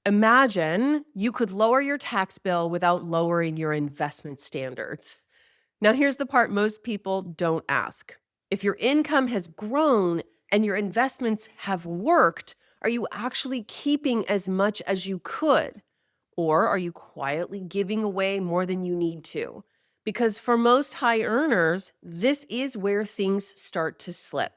Imagine you could lower your tax bill without lowering your investment standards. Now, here's the part most people don't ask. If your income has grown and your investments have worked, are you actually keeping as much as you could? Or are you quietly giving away more than you need to? Because for most high earners, this is where things start to slip.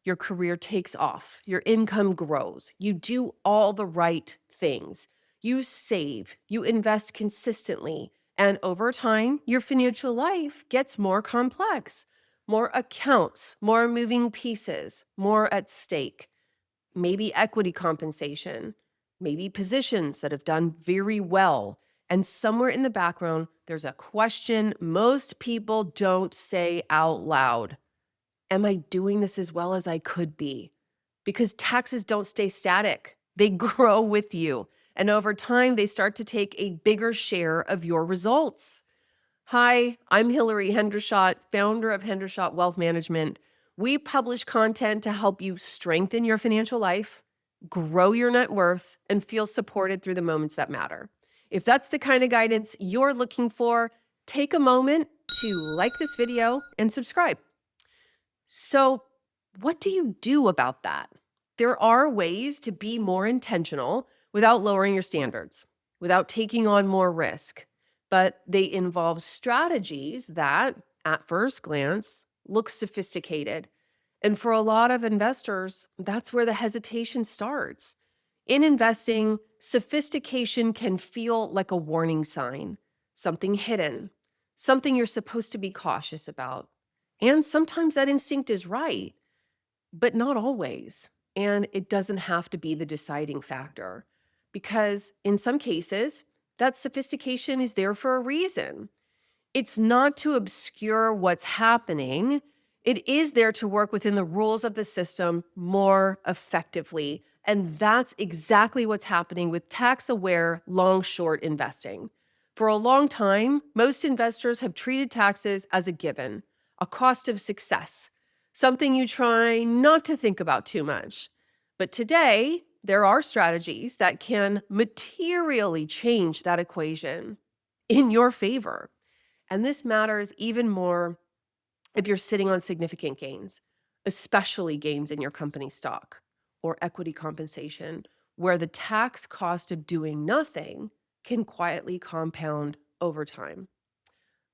Your career takes off, your income grows, you do all the right things. You save, you invest consistently, and over time, your financial life gets more complex. More accounts, more moving pieces, more at stake. Maybe equity compensation, maybe positions that have done very well. And somewhere in the background, there's a question most people don't say out loud. Am I doing this as well as I could be? Because taxes don't stay static, they grow with you. And over time, they start to take a bigger share of your results. Hi, I'm Hilary Hendershott, founder of Hendershott Wealth Management. We publish content to help you strengthen your financial life, grow your net worth, and feel supported through the moments that matter. If that's the kind of guidance you're looking for, take a moment to like this video and subscribe. So, what do you do about that? There are ways to be more intentional without lowering your standards, without taking on more risk, but they involve strategies that, at first glance, look sophisticated. And for a lot of investors, that's where the hesitation starts. In investing, sophistication can feel like a warning sign, something hidden, something you're supposed to be cautious about. And sometimes that instinct is right, but not always. And it doesn't have to be the deciding factor because in some cases, that sophistication is there for a reason. It's not to obscure what's happening. It is there to work within the rules of the system more effectively. And that's exactly what's happening with tax-aware long-short investing. For a long time, most investors have treated taxes as a given, a cost of success, something you try not to think about too much. But today, there are strategies that can materially change that equation in your favor. And this matters even more if you're sitting on significant gains, especially gains in your company stock or equity compensation, where the tax cost of doing nothing can quietly compound over time.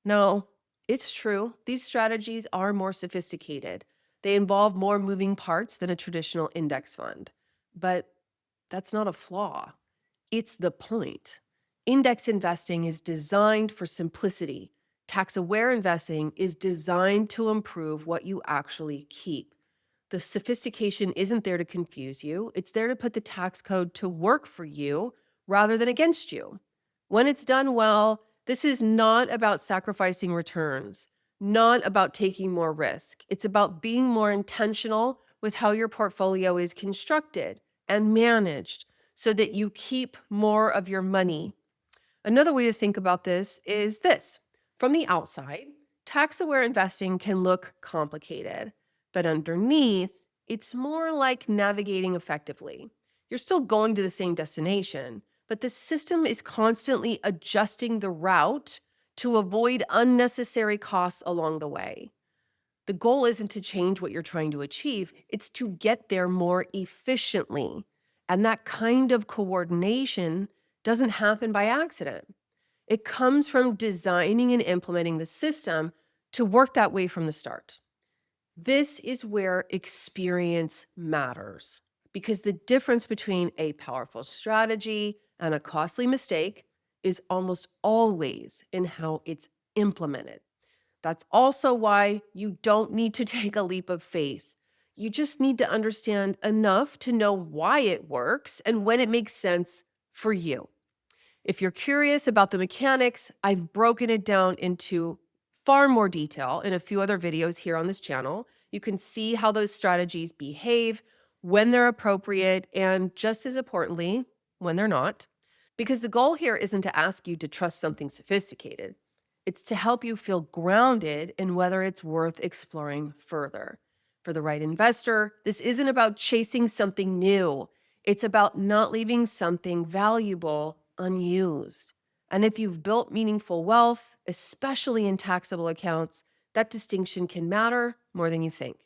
No, it's true. These strategies are more sophisticated. They involve more moving parts than a traditional index fund. But that's not a flaw. It's the point. Index investing is designed for simplicity. Tax-aware investing is designed to improve what you actually keep. The sophistication isn't there to confuse you. It's there to put the tax code to work for you rather than against you. When it's done well, this is not about sacrificing returns, not about taking more risk. It's about being more intentional with how your portfolio is constructed and managed so that you keep more of your money. Another way to think about this is this. From the outside, tax-aware investing can look complicated, but underneath, it's more like navigating effectively. You're still going to the same destination, but the system is constantly adjusting the route to avoid unnecessary costs along the way. The goal isn't to change what you're trying to achieve, it's to get there more efficiently. And that kind of coordination doesn't happen by accident. It comes from designing and implementing the system to work that way from the start. This is where experience matters because the difference between a powerful strategy and a costly mistake is almost always in how it's implemented. That's also why you don't need to take a leap of faith. You just need to understand enough to know why it works and when it makes sense for you. If you're curious about the mechanics, I've broken it down into far more detail in a few other videos here on this channel. You can see how those strategies behave, when they're appropriate, and just as importantly, when they're not. Because the goal here isn't to ask you to trust something sophisticated. It's to help you feel grounded in whether it's worth exploring further. For the right investor, this isn't about chasing something new. It's about not leaving something valuable unused. And if you've built meaningful wealth, especially in taxable accounts, that distinction can matter more than you think.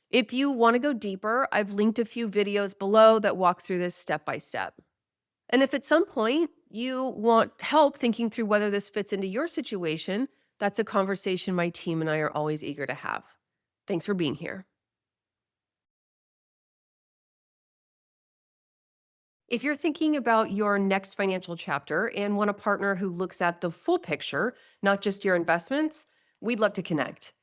If you want to go deeper, I've linked a few videos below that walk through this step by step. And if at some point you want help thinking through whether this fits into your situation, that's a conversation my team and I are always eager to have. Thanks for being here. If you're thinking about your next financial chapter and want a partner who looks at the full picture, not just your investments, we'd love to connect.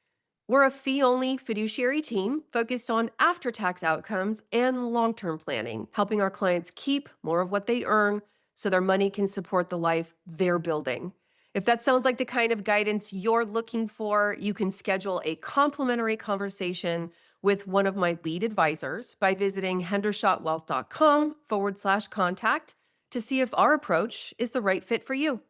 We're a fee only fiduciary team focused on after tax outcomes and long term planning, helping our clients keep more of what they earn so their money can support the life they're building. If that sounds like the kind of guidance you're looking for, you can schedule a complimentary conversation with one of my lead advisors by visiting hendershottwealth.com/contact to see if our approach is the right fit for you.